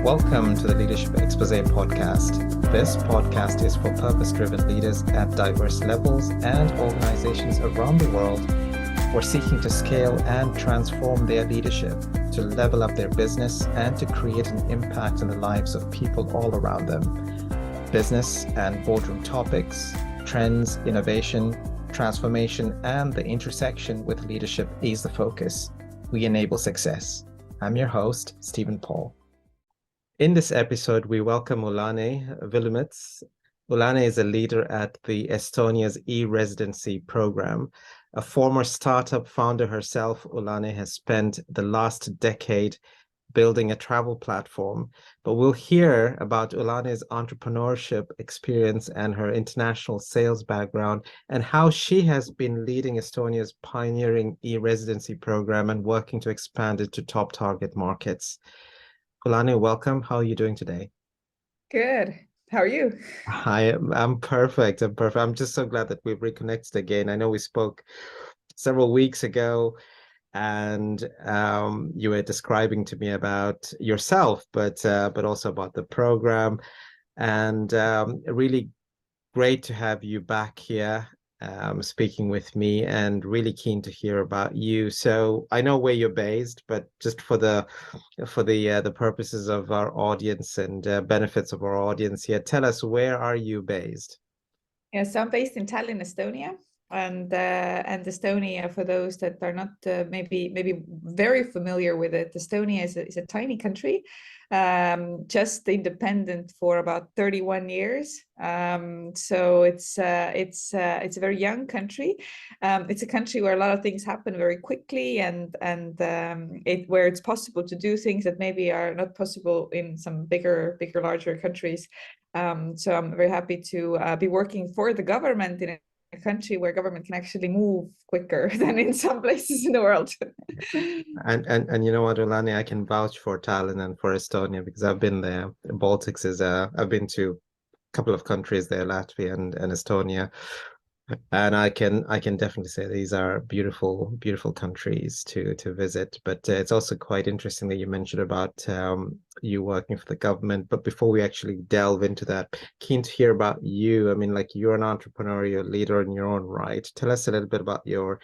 Welcome to the Leadership Expose podcast. This podcast is for purpose-driven leaders at diverse levels and organizations around the world who are seeking to scale and transform their leadership, to level up their business, and to create an impact on the lives of people all around them. Business and boardroom topics, trends, innovation, transformation, and the intersection with leadership is the focus. We enable success. I'm your host, Stephen Paul. In this episode, we welcome Ülane Vilumets. Ülane is a leader at the Estonia's e-Residency program. A former startup founder herself, Ülane has spent the last decade building a travel platform, but we'll hear about Ülane's entrepreneurship experience and her international sales background and how she has been leading Estonia's pioneering e-Residency program and working to expand it to top target markets. Ülane, welcome. How are you doing today? Good. How are you? I'm perfect. I'm just so glad that we've reconnected again. I know we spoke several weeks ago and you were describing to me about yourself, but also about the program, and really great to have you back here speaking with me, and really keen to hear about you. So I know where you're based, but just for the purposes of our audience and benefits of our audience here, tell us, where are you based? Yeah, so I'm based in Tallinn, Estonia, and Estonia, for those that are not maybe very familiar with it, Estonia is a tiny country, just independent for about 31 years. So it's a very young country. It's a country where a lot of things happen very quickly, and where it's possible to do things that maybe are not possible in some larger countries. So I'm very happy to be working for the government in a country where government can actually move quicker than in some places in the world. And you know what, Ülane, I can vouch for Tallinn and for Estonia because I've been there. The Baltics is I've been to a couple of countries there, Latvia and Estonia. And I can definitely say these are beautiful countries to visit. But it's also quite interesting that you mentioned about you working for the government. But before we actually delve into that, keen to hear about you. I mean, like, you're an entrepreneurial leader in your own right. Tell us a little bit about your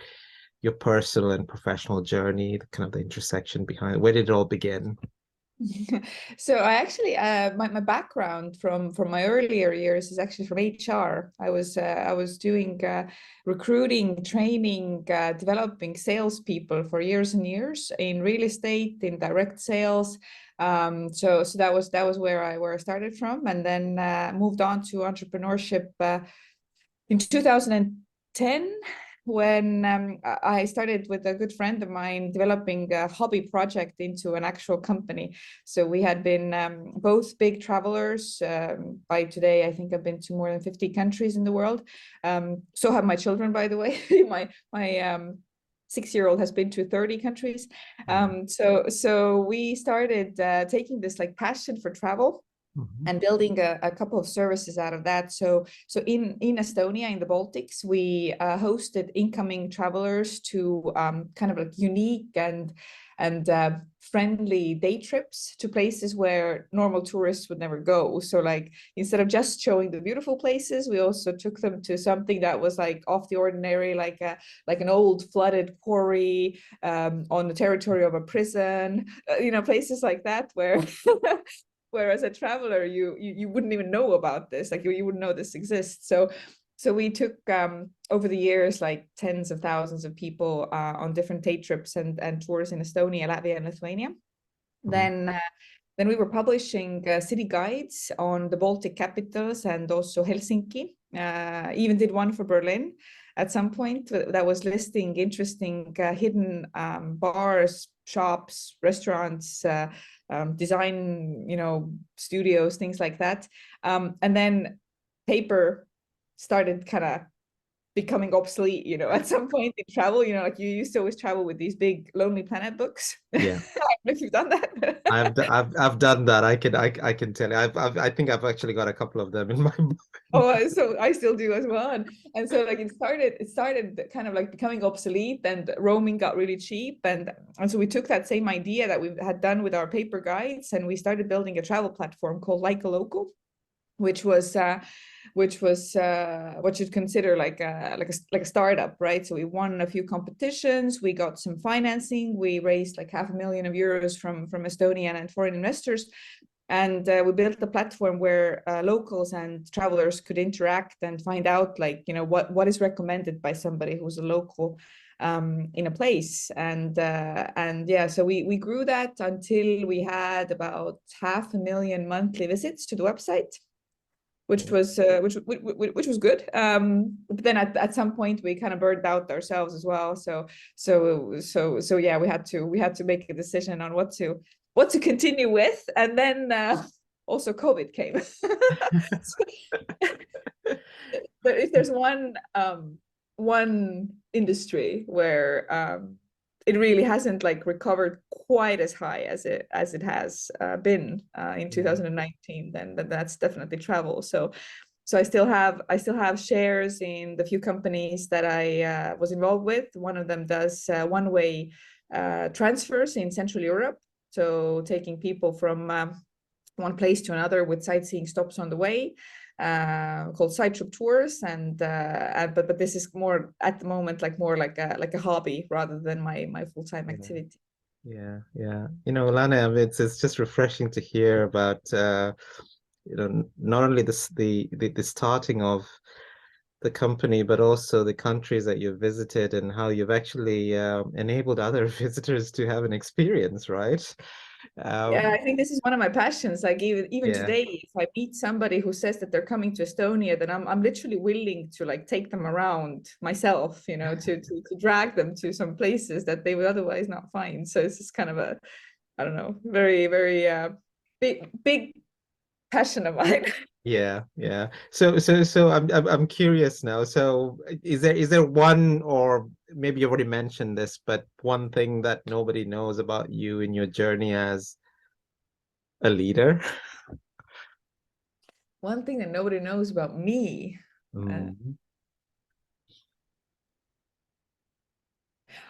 personal and professional journey, the kind of the intersection behind it. Where did it all begin? So I actually my background from my earlier years is actually from HR. I was doing recruiting, training, developing salespeople for years and years in real estate, in direct sales. So that was where I started from, and then moved on to entrepreneurship in 2010, when I started with a good friend of mine developing a hobby project into an actual company. So we had been both big travelers. By today, I think I've been to more than 50 countries in the world. So have my children, by the way. my 6-year-old has been to 30 countries. So we started taking this like passion for travel and building a couple of services out of that. So in Estonia, in the Baltics, we hosted incoming travelers to kind of like unique and friendly day trips to places where normal tourists would never go. So like, instead of just showing the beautiful places, we also took them to something that was like off the ordinary, like an old flooded quarry on the territory of a prison, places like that where where as a traveler you wouldn't even know about this, like you wouldn't know this exists. So we took over the years like tens of thousands of people on different day trips and tours in Estonia, Latvia, and Lithuania. Then we were publishing city guides on the Baltic capitals and also Helsinki. Even did one for Berlin at some point that was listing interesting hidden bars, shops, restaurants, design, studios, things like that. And then paper started kind of becoming obsolete, at some point in travel, like you used to always travel with these big Lonely Planet books. Yeah. if you've done that. I've done that. I can tell you. I think I've actually got a couple of them in my mind. Oh, so I still do as well. And so like it started kind of like becoming obsolete, and roaming got really cheap. And so we took that same idea that we had done with our paper guides, and we started building a travel platform called Like a Local, which was what you'd consider like a startup, right? So we won a few competitions, we got some financing, we raised like €500,000 from Estonian and foreign investors, and we built a platform where locals and travelers could interact and find out, like, you know, what is recommended by somebody who's a local in a place. And yeah, so we grew that until we had about 500,000 monthly visits to the website, which was good. But then at some point we kind of burned out ourselves as well. So yeah, we had to make a decision on what to continue with, and then also COVID came. But if there's one industry where it really hasn't like recovered quite as high as it has been in 2019, then that's definitely travel. So I still have shares in the few companies that I was involved with. One of them does one-way transfers in Central Europe, so taking people from one place to another with sightseeing stops on the way, called Side Trip Tours. But this is more at the moment more like a hobby rather than my full-time activity. Yeah, yeah. You know, Lana, it's just refreshing to hear about not only the starting of the company, but also the countries that you've visited and how you've actually enabled other visitors to have an experience, right? Yeah, I think this is one of my passions. Like even Yeah. today, if I meet somebody who says that they're coming to Estonia, then I'm literally willing to like take them around myself, you know, to drag them to some places that they would otherwise not find. So it's just kind of a, I don't know, very, very big passion of mine. Yeah, yeah. So I'm curious now. So is there one, or maybe you already mentioned this, but one thing that nobody knows about you in your journey as a leader? One thing that nobody knows about me. Mm.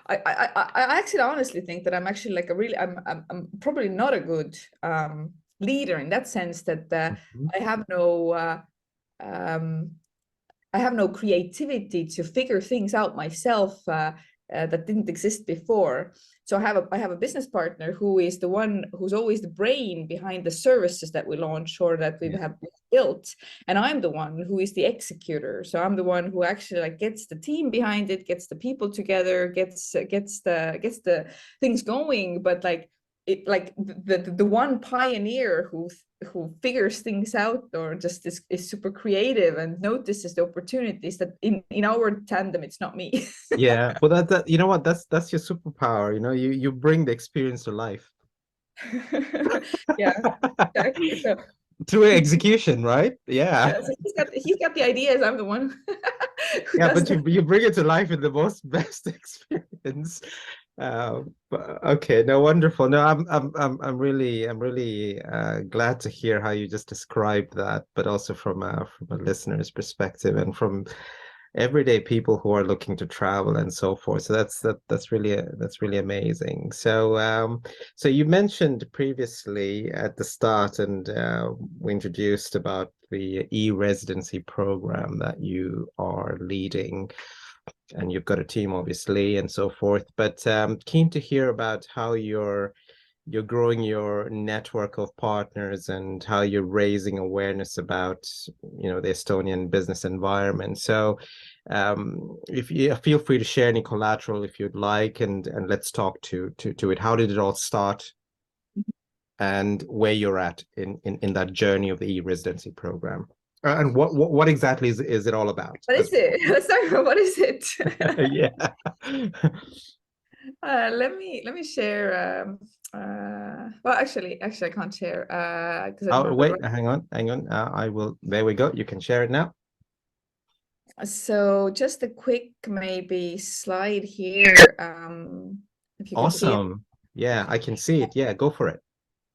I actually honestly think that I'm actually like a really I'm probably not a good leader in that sense, that Mhm. I have no um, I have no creativity to figure things out myself that didn't exist before. So I have a business partner who is the one who's always the brain behind the services that we launch or that we Yeah. have built, and I'm the one who is the executor. So I'm the one who actually like gets the team behind it, gets the people together, gets the things going. But like the one pioneer who figures things out, or just is super creative and notices the opportunities, that in our tandem it's not me. Yeah. Well, that you know what? That's your superpower. You know, you bring the experience to life Yeah, exactly. So through execution, right? Yeah. yeah, so he's got the ideas. I'm the one who Yeah, does but the. you bring it to life in the most best experience. Okay, no, wonderful. No, I'm really glad to hear how you just described that, but also from a listener's perspective and from everyday people who are looking to travel and so forth. So that's really amazing. So you mentioned previously at the start, and we introduced about the e-residency program that you are leading, and you've got a team obviously and so forth. But keen to hear about how you're growing your network of partners and how you're raising awareness about, you know, the Estonian business environment. So if you feel free to share any collateral if you'd like, and let's talk to it. How did it all start, and where you're at in that journey of the e-residency program? And what exactly is it all about? What is it? Let's talk about what is it. Yeah. Let me share. Well, actually, I can't share because I don't Oh, have the wait, right. hang on. I will. There we go. You can share it now. So just a quick maybe slide here, if you can see it. Awesome. Yeah, I can see it. Yeah, go for it.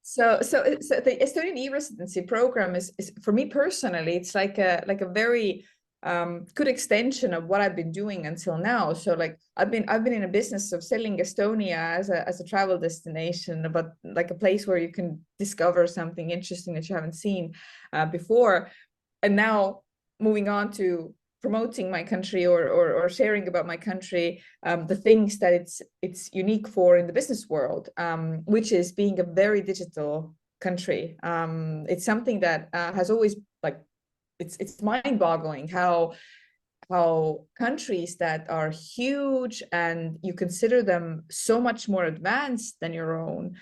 So the Estonian e-residency program is for me personally, it's like a very good extension of what I've been doing until now. So like I've been in a business of selling Estonia as a travel destination, but like a place where you can discover something interesting that you haven't seen before. And now moving on to promoting my country or sharing about my country, the things that it's unique for in the business world, which is being a very digital country. It's something that has always like it's mind-boggling how countries that are huge and you consider them so much more advanced than your own,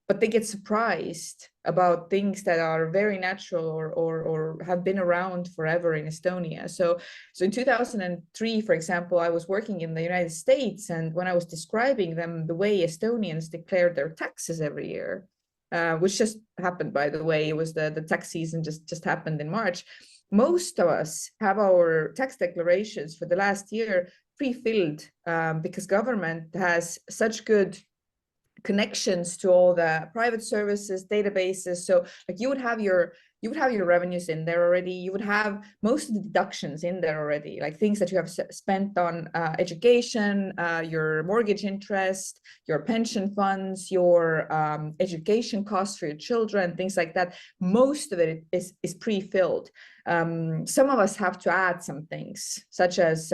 but they get surprised about things that are very natural or have been around forever in Estonia. So in 2003, for example, I was working in the United States, and when I was describing them the way Estonians declare their taxes every year, which just happened, by the way, it was the tax season just happened in March. Most of us have our tax declarations for the last year pre-filled because government has such good connections to all the private services databases. So like you would have your revenues in there already. You would have most of the deductions in there already, like things that you have spent on education, your mortgage interest, your pension funds, your education costs for your children, things like that. Most of it is pre-filled. Some of us have to add some things, such as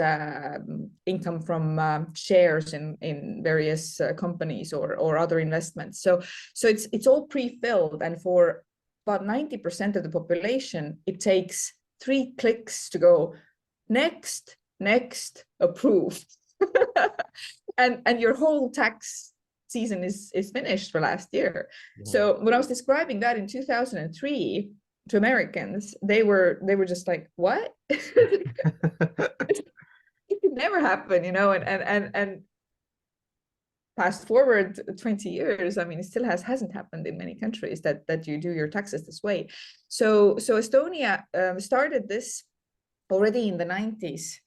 income from shares in various companies or other investments. So it's all pre-filled, and for about 90% of the population, it takes 3 clicks to go next, approve, and your whole tax season is finished for last year. Yeah. So when I was describing that in 2003 to Americans, they were just like, what? It could never happen, and fast forward 20 years, I mean, it still hasn't happened in many countries that you do your taxes this way. So Estonia started this already in the 90s.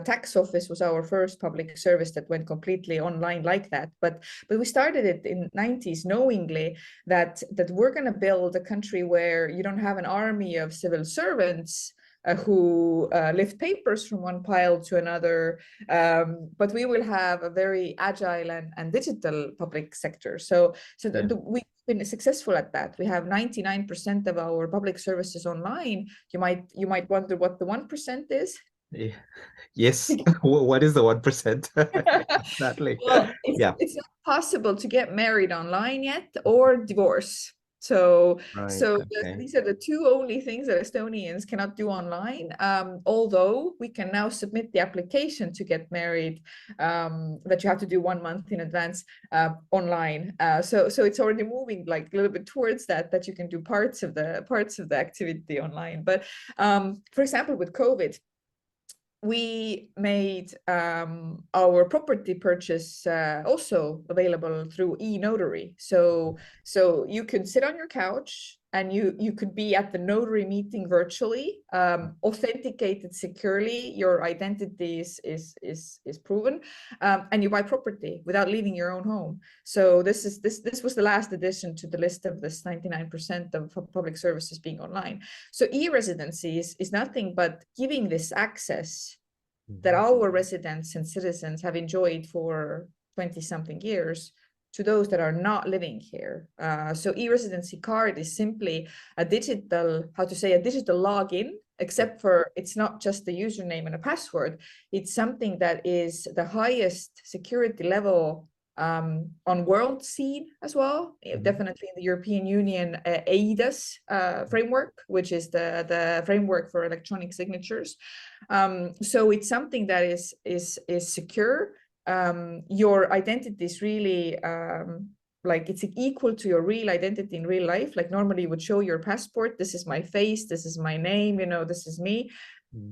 Tax office was our first public service that went completely online like that. But we started it in the 90s knowingly that we're going to build a country where you don't have an army of civil servants who lift papers from one pile to another, but we will have a very agile and digital public sector. So we've been successful at that. We have 99% of our public services online. You might wonder what the 1% is. Yeah. Yes. What is the 1%? Exactly. Well, it's not possible to get married online yet or divorce. So these are the 2 only things that Estonians cannot do online. Although we can now submit the application to get married, that you have to do 1 month in advance online. So it's already moving like a little bit towards that you can do parts of the activity online. But for example, with COVID, we made our property purchase also available through e-notary. So you can sit on your couch and you could be at the notary meeting virtually, authenticated securely. Your identity is proven, and you buy property without leaving your own home. So this was the last addition to the list of this 99% of public services being online. So e-residency is nothing but giving this access that our residents and citizens have enjoyed for 20-something years to those that are not living here. So e-residency card is simply a digital login, except for it's not just the username and a password. It's something that is the highest security level on world scene as well. Definitely in the European Union eIDAS framework, which is the framework for electronic signatures. So it's something that is secure. Your identity is really like it's equal to your real identity in real life. Like normally you would show your passport, this is my face, this is my name, this is me.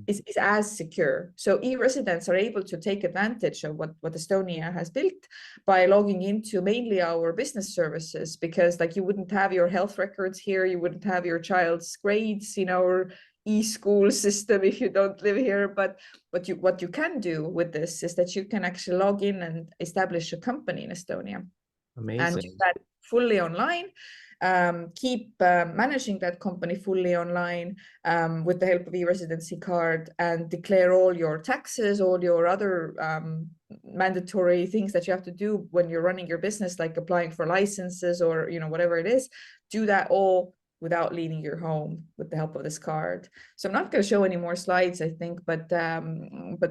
Is as secure. So e-residents are able to take advantage of what Estonia has built by logging into mainly our business services, because like you wouldn't have your health records here, you wouldn't have your child's grades in our e-school system if you don't live here. But what you can do with this is that you can actually log in and establish a company in Estonia. and do Amazing. that fully online. Keep managing that company fully online with the help of e-Residency card, and declare all your taxes, all your other mandatory things that you have to do when you're running your business, like applying for licenses or whatever it is. Do that all without leaving your home with the help of this card. So I'm not going to show any more slides, I think, but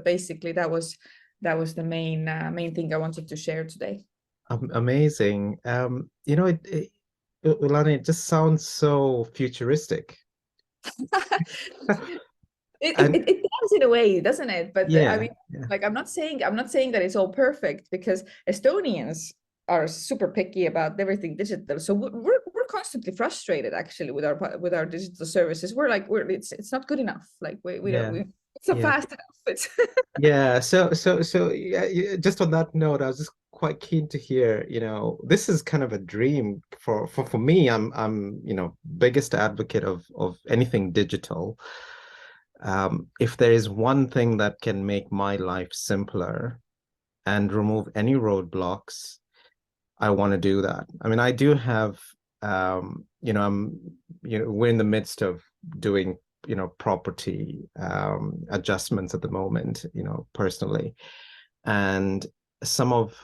basically that was the main thing I wanted to share today. Amazing. Ülane, it just sounds so futuristic. And It does in a way, doesn't it? But I yeah, mean, yeah, like I'm not saying that it's all perfect, because Estonians are super picky about everything digital. So we're constantly frustrated actually with our digital services. It's not good enough. Like we don't yeah, it's not yeah, fast enough. It's yeah. So yeah, just on that note, I was just quite keen to hear, this is kind of a dream for me. I'm, biggest advocate of anything digital. If there is one thing that can make my life simpler and remove any roadblocks, I want to do that. I mean, I do have, we're in the midst of doing, property adjustments at the moment, personally. And some of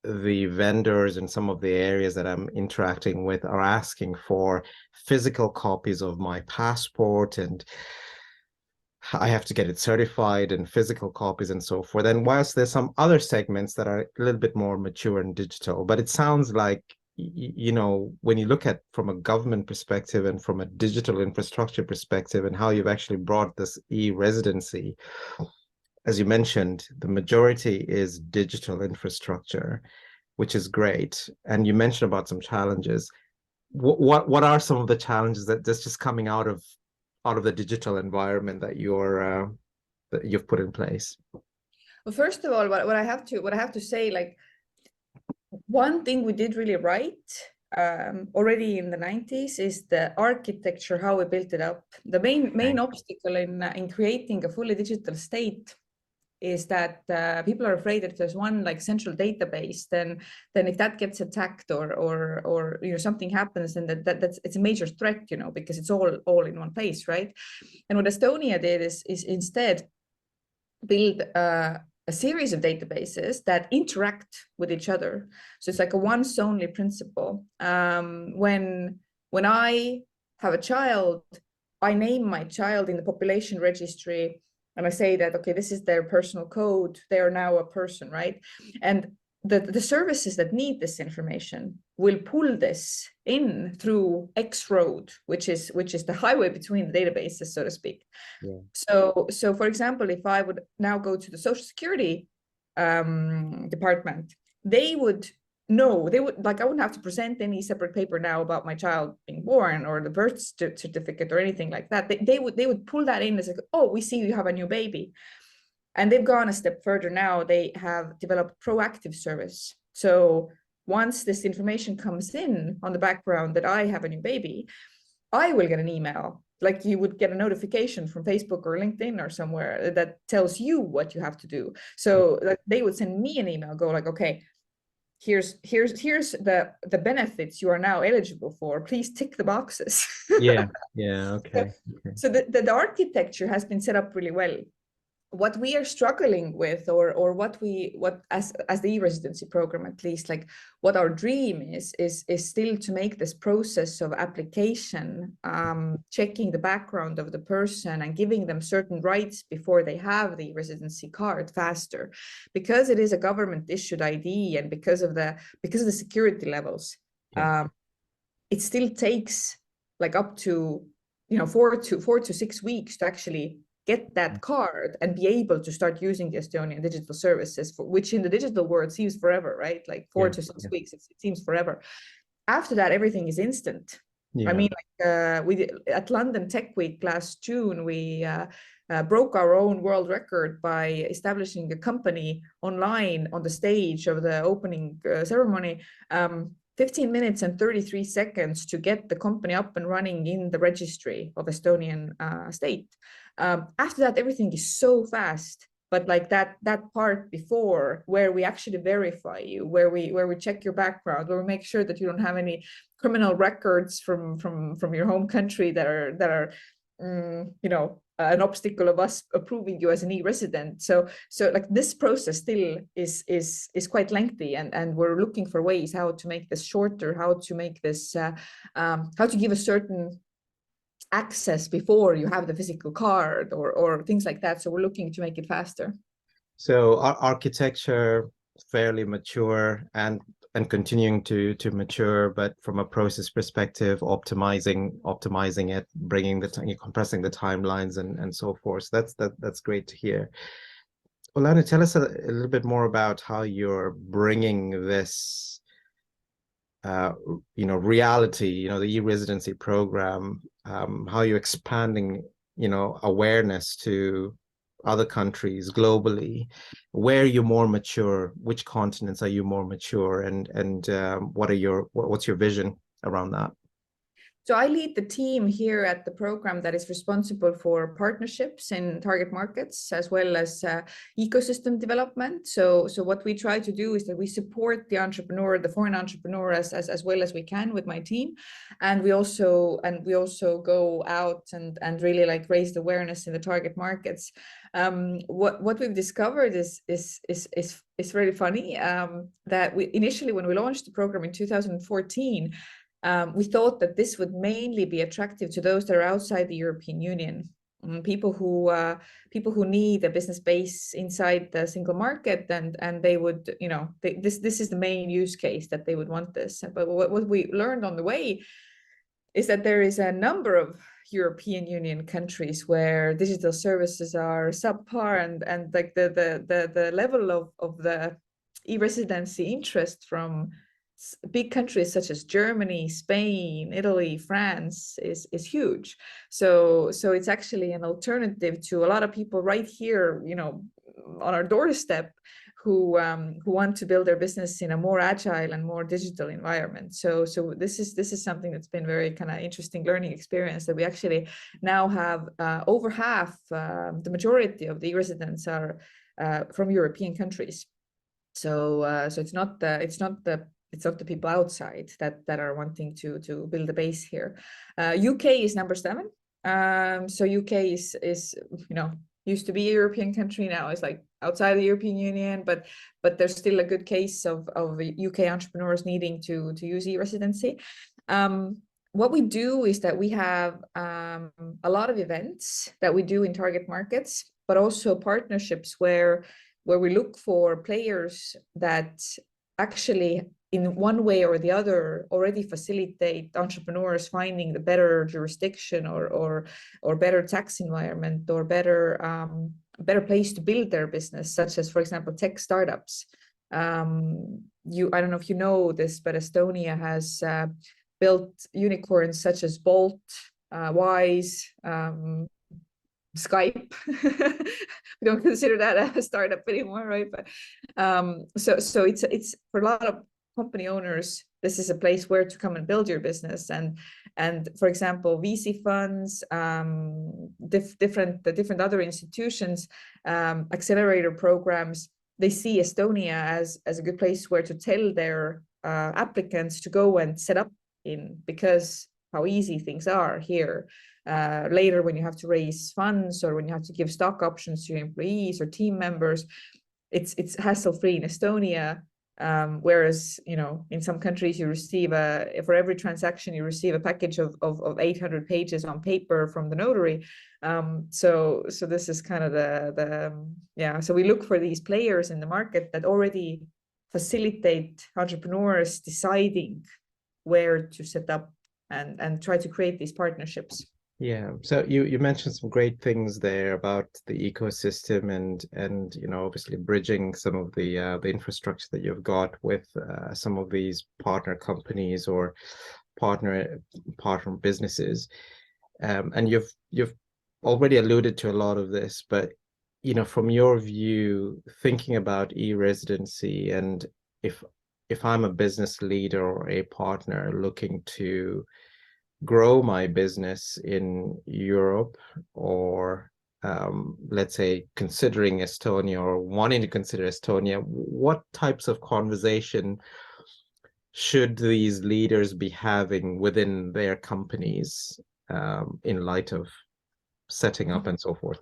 the vendors and some of the areas that I'm interacting with are asking for physical copies of my passport, and I have to get it certified and physical copies and so forth. And whilst there's some other segments that are a little bit more mature and digital, but it sounds like, when you look at from a government perspective and from a digital infrastructure perspective and how you've actually brought this e-residency, as you mentioned, the majority is digital infrastructure, which is great. And you mentioned about some challenges. What are some of the challenges that's just coming out of the digital environment that you've put in place? Well, first of all, what I have to say, like, one thing we did really right already in the 90s is the architecture, how we built it up. The main obstacle in creating a fully digital state is that people are afraid that if there's one like central database, then if that gets attacked or something happens, then that's it's a major threat, because it's all in one place, right? And what Estonia did is instead build a series of databases that interact with each other. So it's like a once only principle. When I have a child, I name my child in the population registry, and I say that, okay, this is their personal code. They are now a person, right? And the services that need this information will pull this in through X road, which is the highway between the databases, so to speak. Yeah. So for example, if I would now go to the Social Security department, they would know, I wouldn't have to present any separate paper now about my child being born or the birth certificate or anything like that. They would pull that in as like, oh, we see you have a new baby. And they've gone a step further now. They have developed proactive service. So once this information comes in on the background that I have a new baby, I will get an email, like you would get a notification from Facebook or LinkedIn or somewhere that tells you what you have to do. So like, they would send me an email, go like, okay, here's the benefits you are now eligible for. Please tick the boxes. Yeah. Okay. So the architecture has been set up really well. What we are struggling with, or what as the e-residency program, at least, like what our dream is still to make this process of application, checking the background of the person and giving them certain rights before they have the residency card faster, because it is a government issued ID, and because of the security levels. Yeah. It still takes like up to 4 to 6 weeks to actually get that card and be able to start using the Estonian digital services, which in the digital world seems forever, right? Like 4 to 6 weeks, it seems forever. After that, everything is instant. Yeah. I mean, like we did, at London Tech Week last June, we broke our own world record by establishing a company online on the stage of the opening ceremony. 15 minutes and 33 seconds to get the company up and running in the registry of Estonian state. After that, everything is so fast. but like that part before, where we actually verify you, where we check your background, where we make sure that you don't have any criminal records from your home country that are an obstacle of us approving you as an e-resident. So like this process still is quite lengthy, and we're looking for ways how to make this shorter, how to make this how to give a certain access before you have the physical card, or things like that. So we're looking to make it faster. So our architecture fairly mature and continuing to mature, but from a process perspective, optimizing it, compressing the timelines and so forth. That's great to hear. Ülane, tell us a little bit more about how you're bringing this reality, the e-residency program, how you're expanding, awareness to other countries globally. Where you're more mature, which continents are you more mature, and what's your vision around that? So I lead the team here at the program that is responsible for partnerships in target markets, as well as ecosystem development. So what we try to do is that we support the entrepreneur, the foreign entrepreneur, as well as we can with my team, and we also go out and really like raise the awareness in the target markets. What we've discovered is really funny. That we initially, when we launched the program in 2014. We thought that this would mainly be attractive to those that are outside the European Union, people who need a business base inside the single market, and they would, this is the main use case that they would want this. But what we learned on the way is that there is a number of European Union countries where digital services are subpar, and like the level of the e-residency interest from big countries such as Germany, Spain, Italy, France is huge. So it's actually an alternative to a lot of people right here, on our doorstep, who want to build their business in a more agile and more digital environment. So this is something that's been very kind of interesting learning experience, that we actually now have over half, the majority of the residents are from European countries. So it's not the people outside that are wanting to build a base here. UK is number 7. So UK is used to be a European country, now it's like outside the European Union, but there's still a good case of UK entrepreneurs needing to use e-residency. What we do is that we have a lot of events that we do in target markets, but also partnerships where we look for players that actually in one way or the other already facilitate entrepreneurs finding the better jurisdiction or better tax environment, or better place to build their business, such as, for example, tech startups. I don't know if you know this, but Estonia has built unicorns such as Bolt, Wise, Skype. We don't consider that a startup anymore, right? But so it's for a lot of company owners, this is a place where to come and build your business. And for example, VC funds, different other institutions, accelerator programs, they see Estonia as a good place where to tell their applicants to go and set up in, because how easy things are here. Later, when you have to raise funds, or when you have to give stock options to your employees or team members, it's hassle-free in Estonia. Whereas, in some countries you receive for every transaction you receive a package of 800 pages on paper from the notary. So this is kind of so we look for these players in the market that already facilitate entrepreneurs deciding where to set up and try to create these partnerships. Yeah, so you mentioned some great things there about the ecosystem and obviously bridging some of the infrastructure that you've got with some of these partner companies or partner businesses, and you've already alluded to a lot of this, but from your view, thinking about e-residency, and if I'm a business leader or a partner looking to grow my business in Europe or let's say, considering Estonia or wanting to consider Estonia, what types of conversation should these leaders be having within their companies in light of setting up and so forth?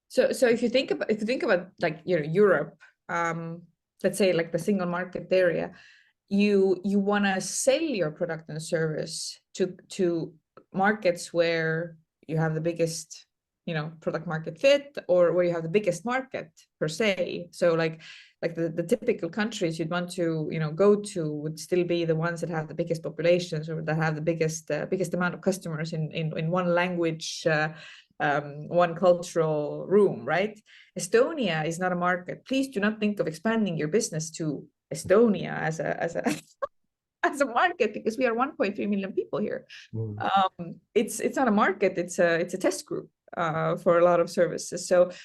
So if you think about like, you know, Europe, let's say like the single market area, you want to sell your product and service to markets where you have the biggest, you know, product market fit, or where you have the biggest market per se. So like the typical countries you'd want to, you know, go to would still be the ones that have the biggest populations, or that have the biggest amount of customers in one language, one cultural room, right? Estonia is not a market. Please do not think of expanding your business to Estonia as a as a market, because we are 1.3 million people here. It's not a market. It's a test group for a lot of services. But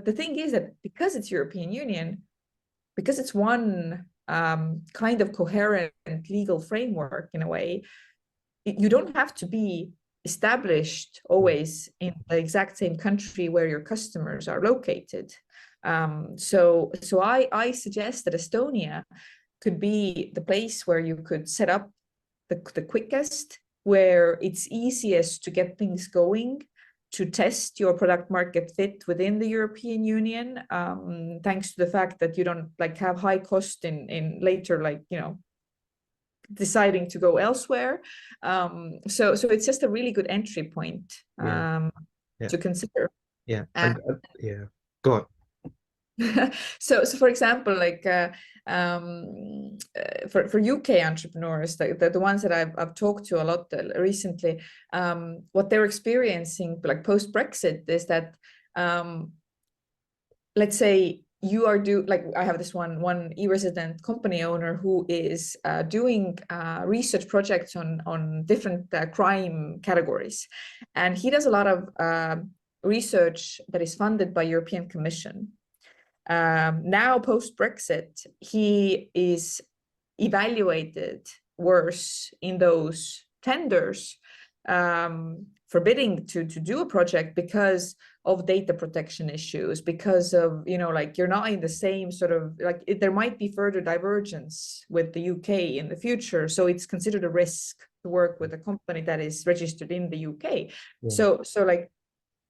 the thing is that because it's European Union, because it's one kind of coherent legal framework in a way, you don't have to be established always in the exact same country where your customers are located. So I suggest that Estonia could be the place where you could set up the quickest, where it's easiest to get things going, to test your product market fit within the European Union, thanks to the fact that you don't like have high cost in later, like, you know, deciding to go elsewhere. So it's just a really good entry point to consider. Yeah. Yeah. Go on. So for example, like for UK entrepreneurs, the ones that I've talked to a lot recently, what they're experiencing like post Brexit is that, let's say you are like I have this one e-resident company owner who is doing research projects on different crime categories, and he does a lot of research that is funded by European Commission. Now post Brexit, he is evaluated worse in those tenders, forbidding to do a project because of data protection issues, because of, you know, like you're not in the same sort of like there might be further divergence with the UK in the future, so it's considered a risk to work with a company that is registered in the UK. So like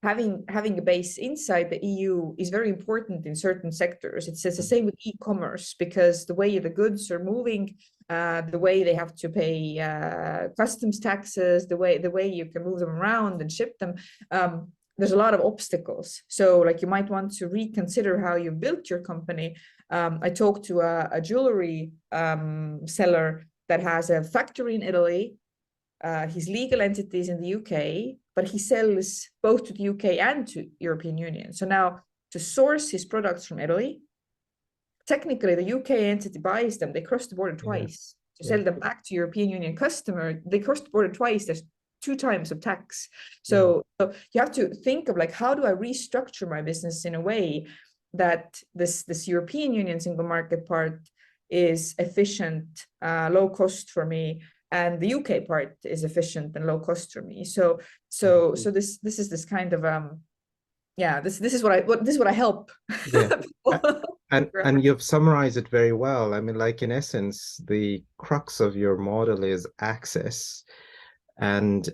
having a base inside the EU is very important in certain sectors. It's the same with e-commerce, because the way the goods are moving, the way they have to pay customs taxes, the way you can move them around and ship them, there's a lot of obstacles. So like you might want to reconsider how you built your company. I talked to a jewelry seller that has a factory in Italy, his legal entities in the UK, but he sells both to the UK and to European Union. So now to source his products from Italy, technically the UK entity buys them, they cross the border twice. To sell them back to European Union customer, they cross the border twice, there's 2 times of tax. So you have to think of like, how do I restructure my business in a way that this European Union single market part is efficient, low cost for me, and the UK part is efficient and low cost for me. So this is this kind of this is what I help. And you've summarized it very well. I mean, like in essence, the crux of your model is access, and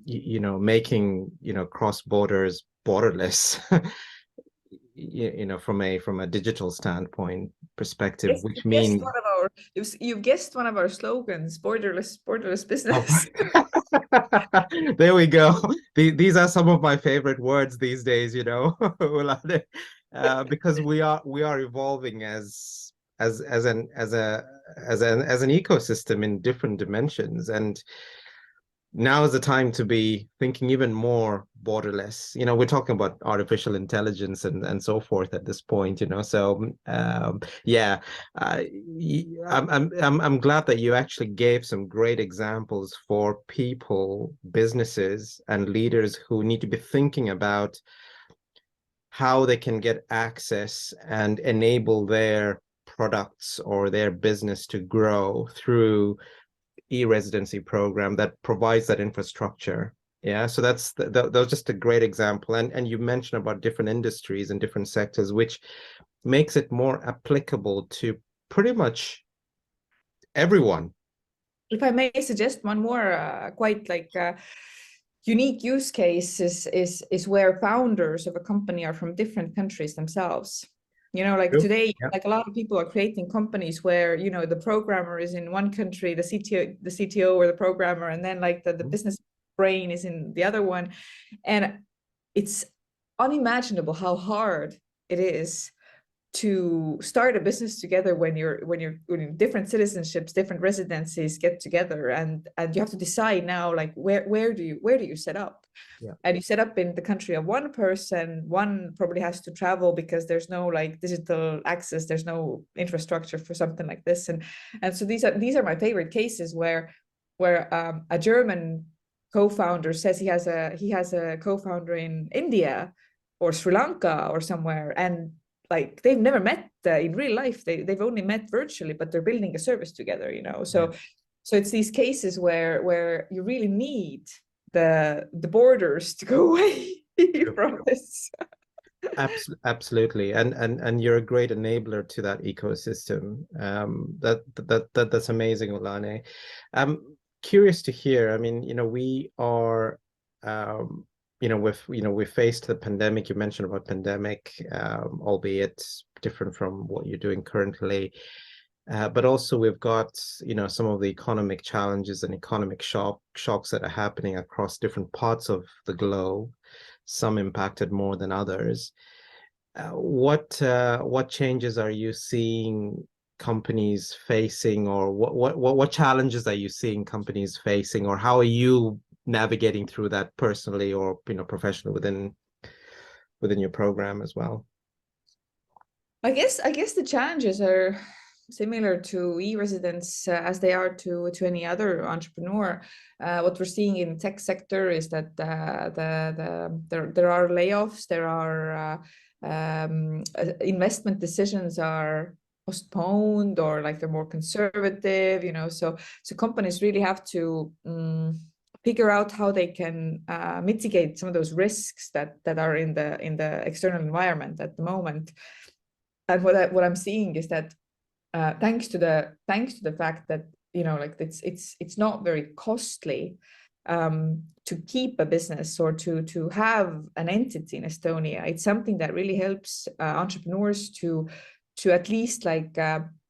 you know, making, you know, cross borders borderless. You know, from a digital standpoint perspective, which means you've guessed one of our slogans: borderless business. There we go. These are some of my favorite words these days, you know, because we are evolving as an ecosystem in different dimensions, and now is the time to be thinking even more borderless. You know, we're talking about artificial intelligence and so forth at this point, you know. So I'm glad that you actually gave some great examples for people, businesses, and leaders who need to be thinking about how they can get access and enable their products or their business to grow through e-residency program that provides that infrastructure Yeah, so that was just a great example. And you mentioned about different industries and different sectors, which makes it more applicable to pretty much everyone. If I may suggest one more quite like unique use case is where founders of a company are from different countries themselves. You know, like True. today, Yeah. like a lot of people are creating companies where, you know, the programmer is in one country, the CTO or the programmer, and then like the business brain is in the other one. And it's unimaginable how hard it is to start a business together when different citizenships, different residencies get together, and you have to decide now, like where do you set up. Yeah. And you set up in the country of one person, one probably has to travel because there's no like digital access, there's no infrastructure for something like this. And so these are my favorite cases where a German co-founder says he has a co-founder in India or Sri Lanka or somewhere, and like they've never met in real life, they've only met virtually, but they're building a service together, you know. So it's these cases where you really need the borders to go away from this. Absolutely, and you're a great enabler to that ecosystem. That's amazing, Ülane. I'm curious to hear. I mean, we are, we faced the pandemic. You mentioned about pandemic, albeit different from what you're doing currently. But also we've got, some of the economic challenges and economic shocks that are happening across different parts of the globe, some impacted more than others. What changes are you seeing companies facing, or what challenges are you seeing companies facing, or how are you navigating through that personally or professionally within your program as well? I guess the challenges are similar to e-residents as they are to any other entrepreneur. What we're seeing in the tech sector is that there are layoffs, there are investment decisions are postponed, or like they're more conservative, you know. So companies really have to figure out how they can mitigate some of those risks that are in the external environment at the moment. And what I'm seeing is that thanks to the fact that, you know, like it's not very costly to keep a business or to have an entity in Estonia. It's something that really helps entrepreneurs to at least like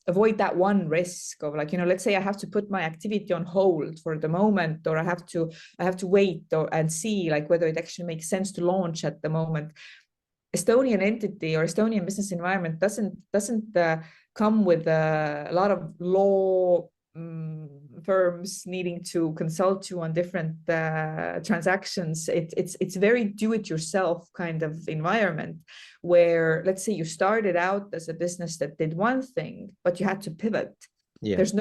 avoid that one risk of, like, you know, let's say I have to put my activity on hold for the moment, or I have to wait and see like whether it actually makes sense to launch at the moment. Estonian entity or Estonian business environment doesn't come with a lot of law firms needing to consult you on different transactions. It's very do-it-yourself kind of environment, where let's say you started out as a business that did one thing, but you had to pivot. Yeah. There's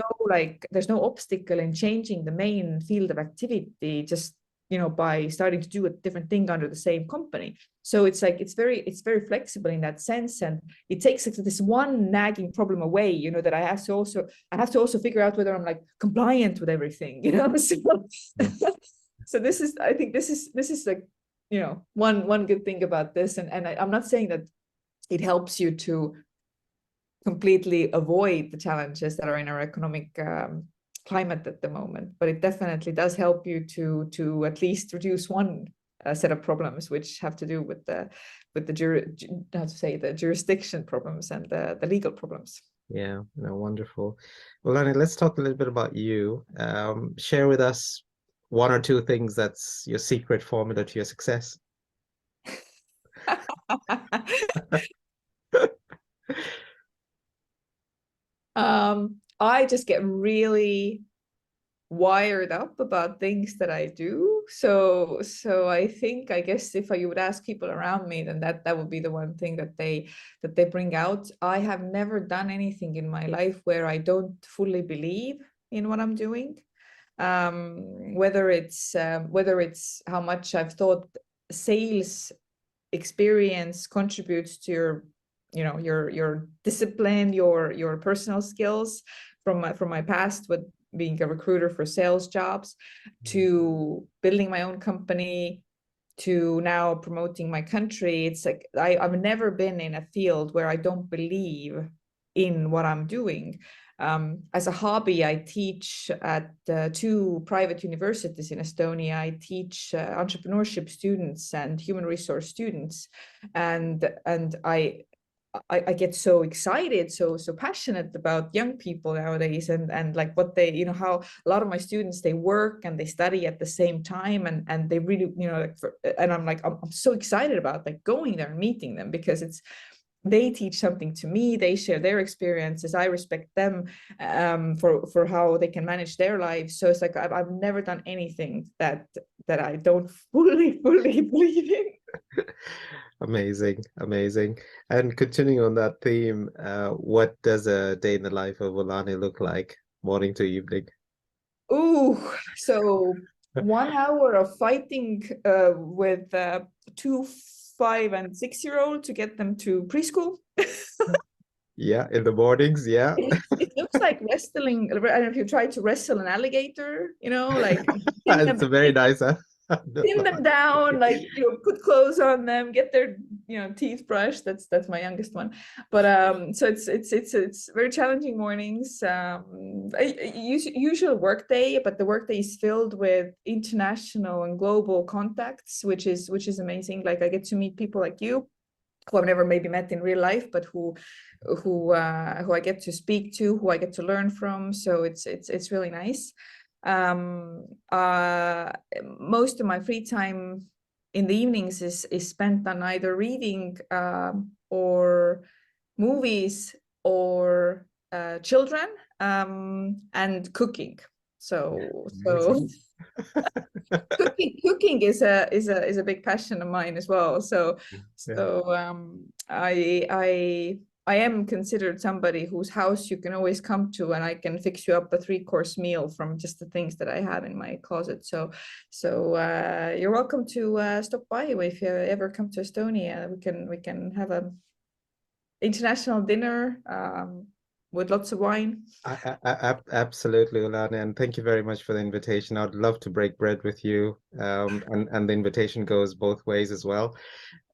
no obstacle in changing the main field of activity just, you know, by starting to do a different thing under the same company. So it's like it's very flexible in that sense, and it takes this one nagging problem away, you know, that I have to also figure out whether I'm like compliant with everything, you know. So this is, I think this is like, you know, one good thing about this, and I'm not saying that it helps you to completely avoid the challenges that are in our economic climate at the moment, but it definitely does help you to at least reduce one set of problems, which have to do with the jurisdiction problems and the legal problems. Yeah, no, wonderful. Well, Lani, let's talk a little bit about you. Share with us one or two things that's your secret formula to your success. I just get really wired up about things that I do. So I think, I guess if you would ask people around me, then that would be the one thing that they bring out. I have never done anything in my life where I don't fully believe in what I'm doing. Whether it's how much I've thought sales experience contributes to your, you know, your discipline, your personal skills from my past, being a recruiter for sales jobs, to building my own company, to now promoting my country. It's like I've never been in a field where I don't believe in what I'm doing. As a hobby, I teach at 2 private universities in Estonia. I teach entrepreneurship students and human resource students, and I get so excited, so passionate about young people nowadays, and like what they, you know, how a lot of my students, they work and they study at the same time, and they really, you know, and I'm so excited about like going there and meeting them, because they teach something to me, they share their experiences, I respect them for how they can manage their lives. So it's like I've never done anything that I don't fully believe in. Amazing, amazing. And continuing on that theme, what does a day in the life of Ülane look like, morning to evening? Ooh, so 1 hour of fighting with 2 5 and 6-year-old to get them to preschool. Yeah, in the mornings, yeah. It looks like wrestling. I don't know if you tried to wrestle an alligator, you know, like It's a very nice. pin them down, like, you know, put clothes on them, get their, you know, teeth brushed. That's my youngest one. But so it's very challenging mornings. Usual work day, but the work day is filled with international and global contacts, which is amazing. Like I get to meet people like you, who I've never maybe met in real life, but who I get to speak to, who I get to learn from. So it's really nice. Most of my free time in the evenings is spent on either reading or movies or children and cooking. So cooking is a big passion of mine as well. I am considered somebody whose house you can always come to, and I can fix you up a 3-course meal from just the things that I have in my closet. So you're welcome to stop by if you ever come to Estonia. We can have a international dinner with lots of wine. Absolutely, Ülane, and thank you very much for the invitation. I'd love to break bread with you, and the invitation goes both ways as well.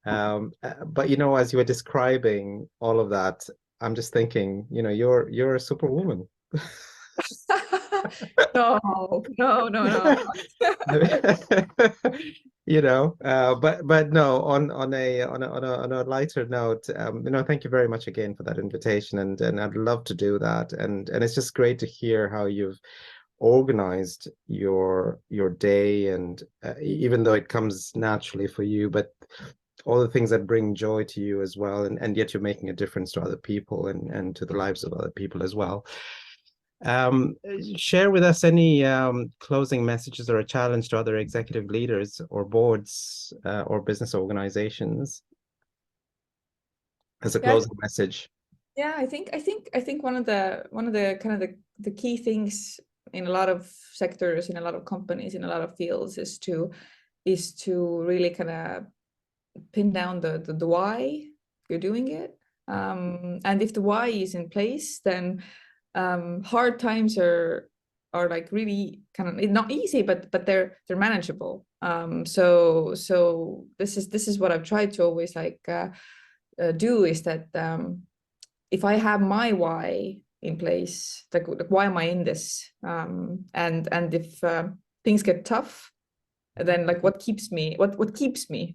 But you know, as you were describing all of that, I'm just thinking, you know, you're a superwoman. No. You know, but no, on a lighter note, you know, thank you very much again for that invitation, and I'd love to do that, and it's just great to hear how you've organized your day, and even though it comes naturally for you, but all the things that bring joy to you as well, and yet you're making a difference to other people and to the lives of other people as well. Share with us any closing messages or a challenge to other executive leaders or boards or business organizations as a closing message. Yeah, I think one of the kind of the key things in a lot of sectors, in a lot of companies, in a lot of fields is to really kind of pin down the why you're doing it. And if the why is in place, then hard times are like really kind of not easy, but they're manageable. So this is what I've tried to always like do, is that if I have my why in place, like why am I in this, and if things get tough, then like what keeps me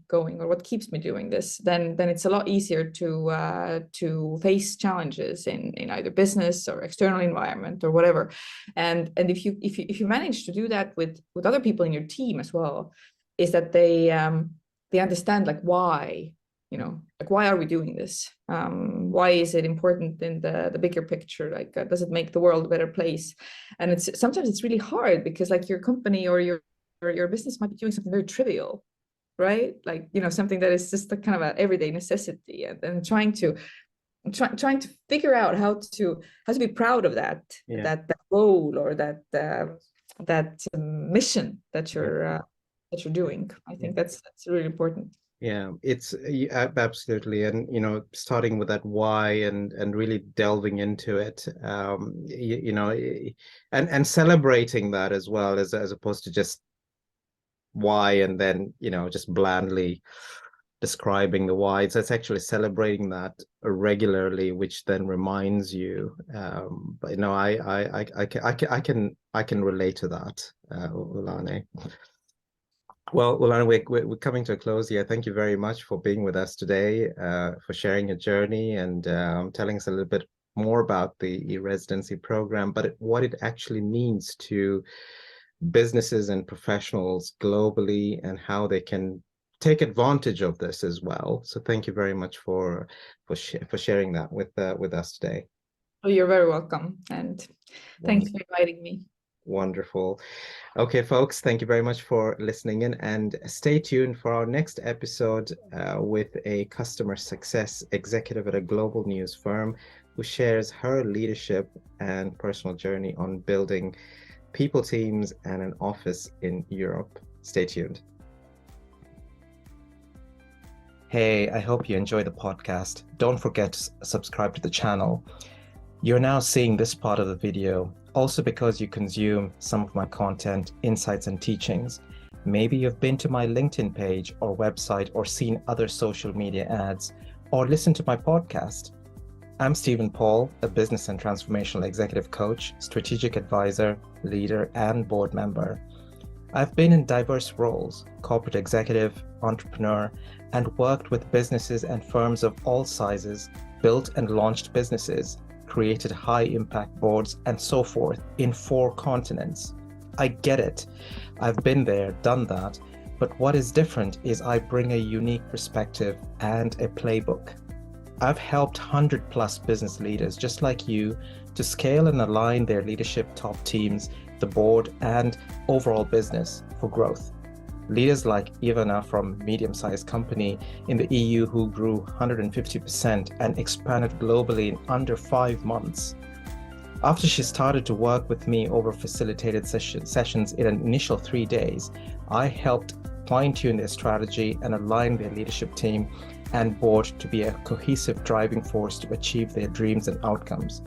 going, or what keeps me doing this, then it's a lot easier to face challenges in either business or external environment or whatever. And if you manage to do that with other people in your team as well, is that they understand like why, you know, like why are we doing this, why is it important in the bigger picture, like does it make the world a better place? And it's sometimes it's really hard, because like your company or your business might be doing something very trivial, right? Like, you know, something that is just a kind of an everyday necessity, and trying to figure out how to be proud of that, that goal, or that mission that you're doing. I think that's really important. Yeah, it's absolutely, and starting with that why and really delving into it, and celebrating that as well, as opposed to just why and then just blandly describing the why. So it's actually celebrating that regularly, which then reminds you. But I can relate to that, Ülane. Well, Ülane, we're coming to a close here. Thank you very much for being with us today, for sharing your journey and telling us a little bit more about the e-Residency program, but what it actually means to businesses and professionals globally and how they can take advantage of this as well. So thank you very much for sharing that with us today. Oh, you're very welcome, and thanks for inviting me. Wonderful. Okay, folks, thank you very much for listening in, and stay tuned for our next episode with a customer success executive at a global news firm who shares her leadership and personal journey on building people teams and an office in Europe. Stay tuned. Hey, I hope you enjoy the podcast. Don't forget to subscribe to the channel. You're now seeing this part of the video also because you consume some of my content, insights, and teachings. Maybe you've been to my LinkedIn page or website or seen other social media ads or listened to my podcast. I'm Stephen Paul, a business and transformational executive coach, strategic advisor, leader, and board member. I've been in diverse roles, corporate executive, entrepreneur, and worked with businesses and firms of all sizes, built and launched businesses, created high-impact boards, and so forth in 4 continents. I get it. I've been there, done that, but what is different is I bring a unique perspective and a playbook. I've helped 100+ business leaders just like you to scale and align their leadership top teams, the board, and overall business for growth. Leaders like Ivana from medium-sized company in the EU who grew 150% and expanded globally in under 5 months. After she started to work with me over facilitated sessions in an initial 3 days, I helped fine-tune their strategy and align their leadership team and board to be a cohesive driving force to achieve their dreams and outcomes.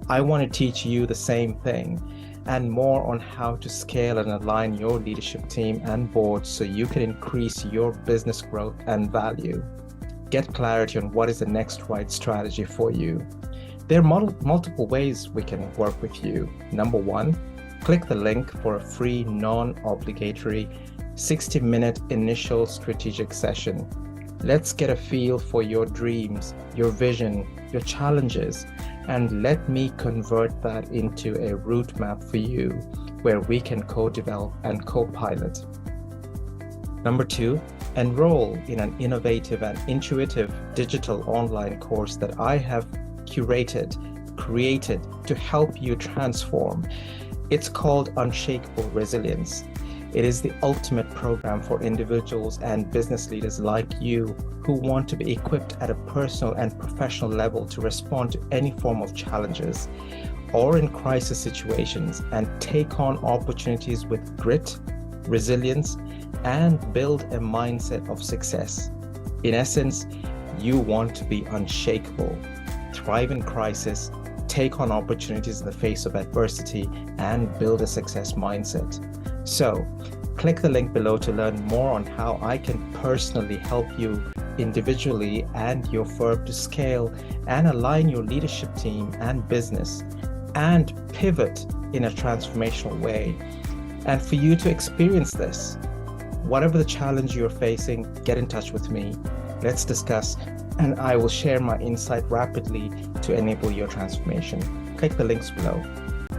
I want to teach you the same thing and more on how to scale and align your leadership team and board so you can increase your business growth and value. Get clarity on what is the next right strategy for you. There are multiple ways we can work with you. Number 1, click the link for a free, non-obligatory 60-minute initial strategic session. Let's get a feel for your dreams, your vision, your challenges, and let me convert that into a route map for you where we can co-develop and co-pilot. Number 2, enroll in an innovative and intuitive digital online course that I have created to help you transform. It's called Unshakable Resilience. It is the ultimate program for individuals and business leaders like you who want to be equipped at a personal and professional level to respond to any form of challenges or in crisis situations and take on opportunities with grit, resilience, and build a mindset of success. In essence, you want to be unshakable, thrive in crisis, take on opportunities in the face of adversity, and build a success mindset. So, click the link below to learn more on how I can personally help you individually and your firm to scale and align your leadership team and business and pivot in a transformational way. And for you to experience this, whatever the challenge you're facing, get in touch with me. Let's discuss, and I will share my insight rapidly to enable your transformation. Click the links below.